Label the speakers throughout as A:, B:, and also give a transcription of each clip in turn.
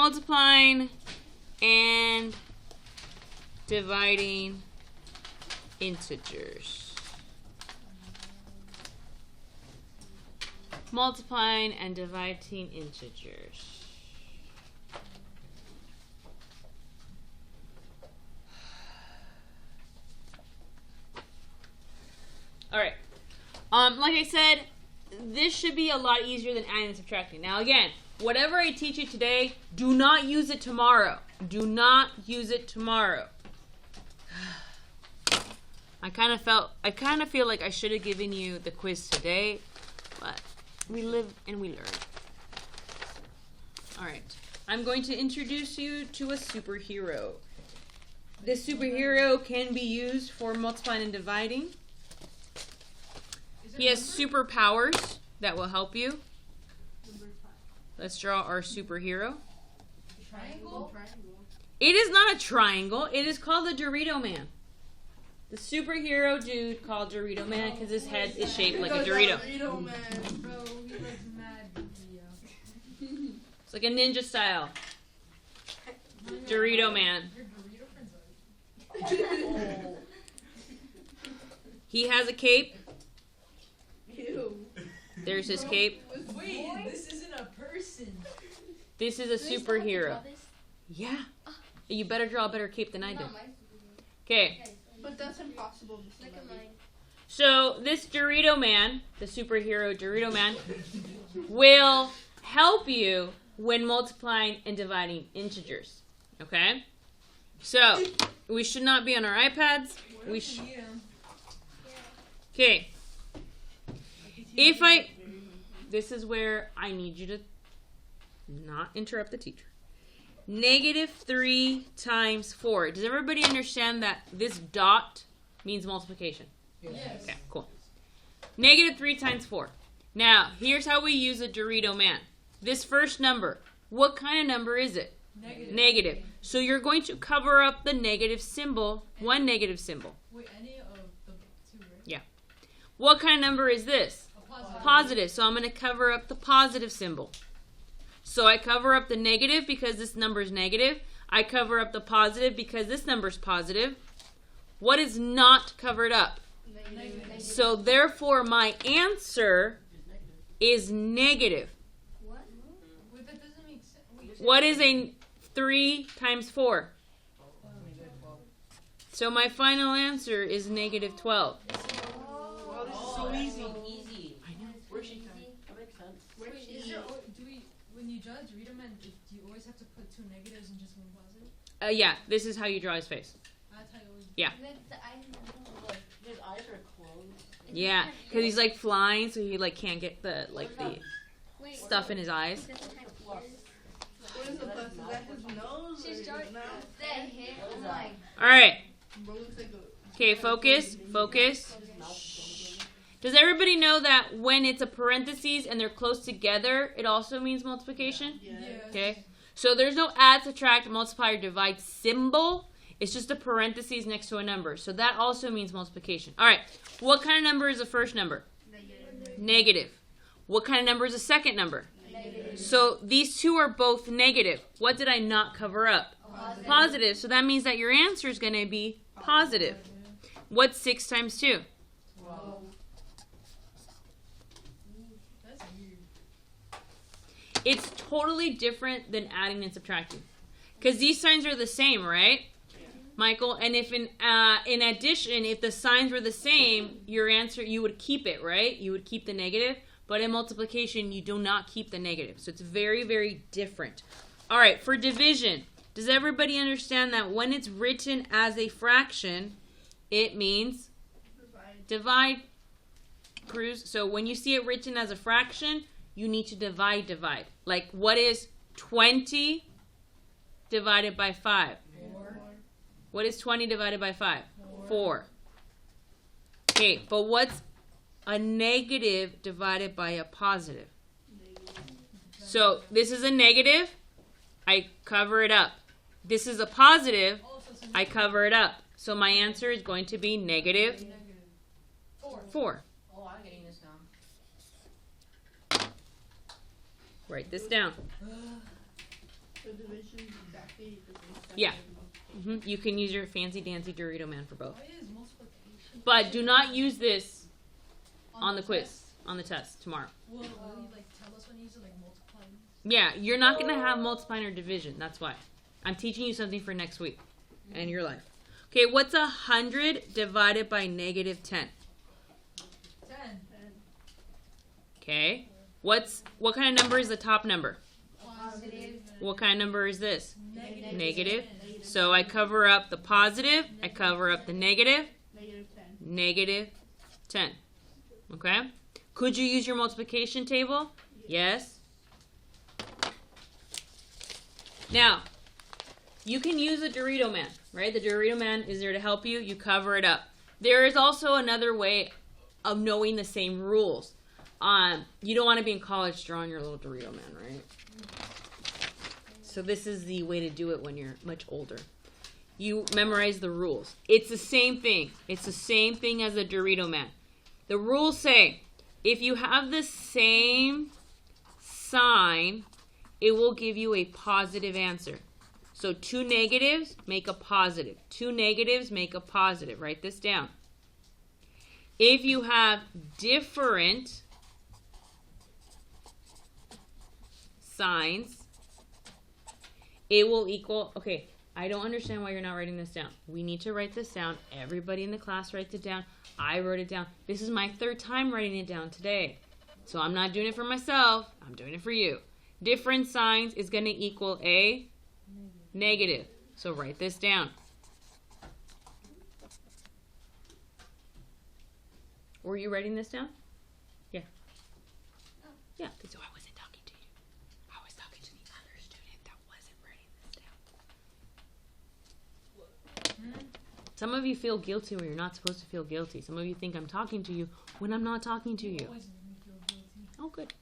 A: multiplying and dividing integers. Multiplying and dividing integers. All right. Like I said, this should be a lot easier than adding and subtracting. Now again, whatever I teach you today, do not use it tomorrow. Do not use it tomorrow. I kind of feel like I should have given you the quiz today, but we live and we learn. All right. I'm going to introduce you to a superhero. This superhero can be used for multiplying and dividing. He has superpowers that will help you. Let's draw our superhero.
B: Triangle?
A: It is not a triangle. It is called the Dorito Man. The superhero dude called Dorito Man because his head is shaped like a Dorito.
B: Dorito Man, bro. He looks mad goofy.
A: It's like a ninja style. Dorito Man.
B: Your Dorito friend's
A: He has a cape.
B: Ew.
A: There's his cape.
B: Wait, this isn't a person.
A: This is a superhero. Yeah. You better draw a better cape than I did. Okay.
C: But that's impossible.
B: Look at mine.
A: So this Dorito Man, the superhero Dorito Man, will help you when multiplying and dividing integers. Okay? So, we should not be on our iPads. Okay. This is where I need you to not interrupt the teacher. -3 times 4. Does everybody understand that this dot means multiplication?
B: Yes.
A: Okay, cool. -3 times 4. Now, here's how we use a Dorito Man. This first number, what kind of number is it? Negative. So you're going to cover up the negative symbol, one negative symbol.
B: Wait, any of the two, right?
A: Yeah. What kind of number is this?
B: A positive.
A: Positive. So I'm going to cover up the positive symbol. So I cover up the negative because this number is negative. I cover up the positive because this number is positive. What is not covered up?
B: Negative.
A: So therefore my answer is negative.
B: What? Wait, that doesn't make sense. Wait,
A: What is a 3 times 4? So my final answer is -12.
C: Wow, this is so easy.
A: I know.
C: Worksheet time. That makes sense.
B: Is there, when you draw a Dorito Man, do you always have to put 2 negatives and just 1 positive?
A: Yeah, this is how you draw his face.
B: That's how you always.
A: Yeah.
C: Look, his eyes are closed.
A: Yeah, because he's like flying, so he like can't get the stuff in his eyes.
C: What is the plus? Is that his nose?
D: She's
C: or
D: drawing
C: his mouth?
D: that hair. Oh my.
A: All right.
C: Bro looks like a...
A: Okay, focus. Does everybody know that when it's a parentheses and they're close together, it also means multiplication?
C: Yeah.
A: Okay. So there's no add, subtract, multiply, or divide symbol. It's just a parentheses next to a number. So that also means multiplication. All right. What kind of number is the first number? Negative. What kind of number is the second number?
D: Negative.
A: So these two are both negative. What did I not cover up? Positive. So that means that your answer is going to be positive. What's 6 times 2?
B: That's weird.
A: It's totally different than adding and subtracting. Because these signs are the same, right? Michael, and if in addition, if the signs were the same, your answer, you would keep it, right? You would keep the negative. But in multiplication, you do not keep the negative. So it's very, very different. All right, for division, does everybody understand that when it's written as a fraction, it means divide? Cruz. So when you see it written as a fraction, you need to divide. Like, what is 20 divided by 5?
B: 4.
A: What is 20 divided by 5? 4. Okay, but what's a negative divided by a positive? So this is a negative, I cover it up. This is a positive, I cover it up. So my answer is going to be negative 4.
D: Oh, I'm getting this down.
A: Write this down.
C: So division is exactly the same stuff.
A: Yeah. You can use your fancy dancy Dorito Man for both.
B: Why is multiplication?
A: But do not use this on the quiz,
B: test?
A: on the test tomorrow.
B: Will you like tell us when you use it, like multiplying?
A: Yeah, you're not going to have multiplying or division. That's why. I'm teaching you something for next week and your life. Okay, what's 100 divided by negative 10?
B: 10.
A: Okay. What kind of number is the top number?
D: Positive.
A: What kind of number is this?
B: Negative.
A: Negative. So I cover up the positive, I cover up the negative,
C: Negative 10.
A: -10. Okay? Could you use your multiplication table? Yes. Now, you can use a Dorito Man, right? The Dorito Man is there to help you. You cover it up. There is also another way of knowing the same rules. You don't want to be in college drawing your little Dorito Man, right? So this is the way to do it when you're much older. You memorize the rules. It's the same thing. It's the same thing as a Dorito Man. The rules say, if you have the same sign, it will give you a positive answer. So 2 negatives make a positive. 2 negatives make a positive. Write this down. If you have different signs, it will equal, okay, I don't understand why you're not writing this down. We need to write this down. Everybody in the class writes it down. I wrote it down. This is my 3rd time writing it down today. So I'm not doing it for myself. I'm doing it for you. Different signs is going to equal a negative. So write this down. Were you writing this down? Yeah. Yeah, so I wasn't talking to you. I was talking to the other student that wasn't writing this down. Some of you feel guilty when you're not supposed to feel guilty. Some of you think I'm talking to you when I'm not talking to you.
B: Always make me feel guilty.
A: Oh, good.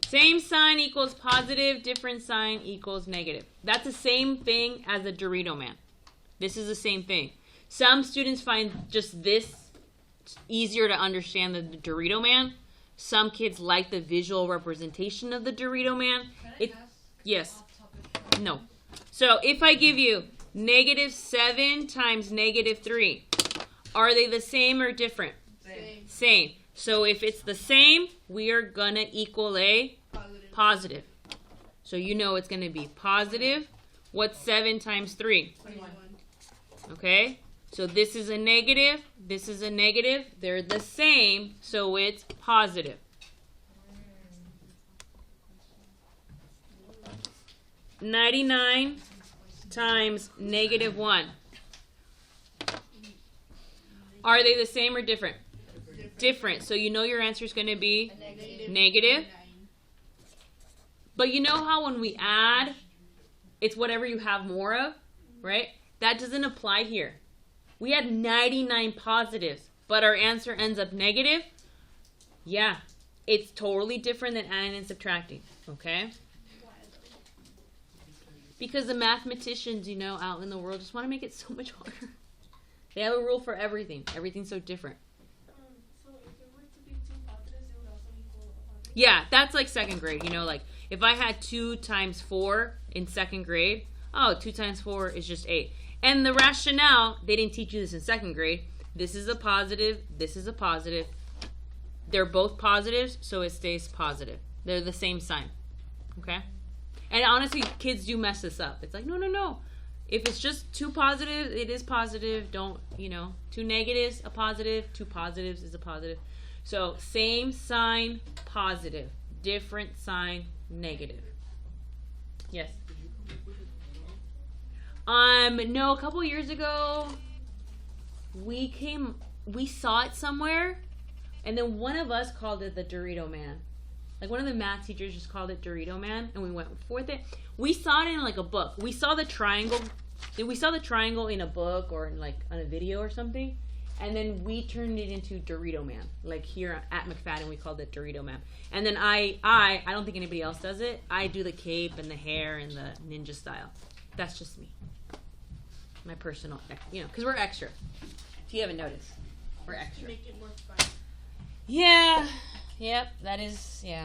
A: Same sign equals positive, different sign equals negative. That's the same thing as a Dorito Man. This is the same thing. Some students find just this easier to understand than the Dorito Man. Some kids like the visual representation of the Dorito Man.
B: Can I ask
A: Yes.
B: off topic?
A: No. So if I give you -7 times -3, are they the same or different?
C: Same.
A: Same. So if it's the same, we are going to equal a positive. So you know it's going to be positive. What's 7 times 3?
C: 21.
A: Okay? So this is a negative. This is a negative. They're the same. So it's positive. (99) times -1. Are they the same or different? Different. So you know your answer is going to be negative. But you know how when we add, it's whatever you have more of, right? That doesn't apply here. We had 99 positives, but our answer ends up negative. Yeah, it's totally different than adding and subtracting, okay? Because the mathematicians, you know, out in the world just want to make it so much harder. They have a rule for everything. Everything's so different.
C: So if it were to be 2 positives, it would also equal a positive?
A: Yeah, that's like 2nd grade. You know, like if I had 2 times 4 in 2nd grade, 2 times 4 is just 8. And the rationale, they didn't teach you this in 2nd grade. This is a positive. This is a positive. They're both positives, so it stays positive. They're the same sign. Okay? And honestly, kids do mess this up. It's like, no. If it's just 2 positives, it is positive. Don't, 2 negatives, a positive. 2 positives is a positive. So same sign, positive. Different sign, negative. Yes? No, a couple years ago, we saw it somewhere, and then one of us called it the Dorito Man. Like one of the math teachers just called it Dorito Man, and we went with it. We saw it in like a book. We saw the triangle. We saw the triangle in a book or in like on a video or something, and then we turned it into Dorito Man. Like here at McFadden, we called it Dorito Man. And then I don't think anybody else does it. I do the cape and the hair and the ninja style. That's just me. My personal, because we're extra. If you haven't noticed, we're extra.
C: Make it more fun.
A: Yeah. Yep. That is. Yeah.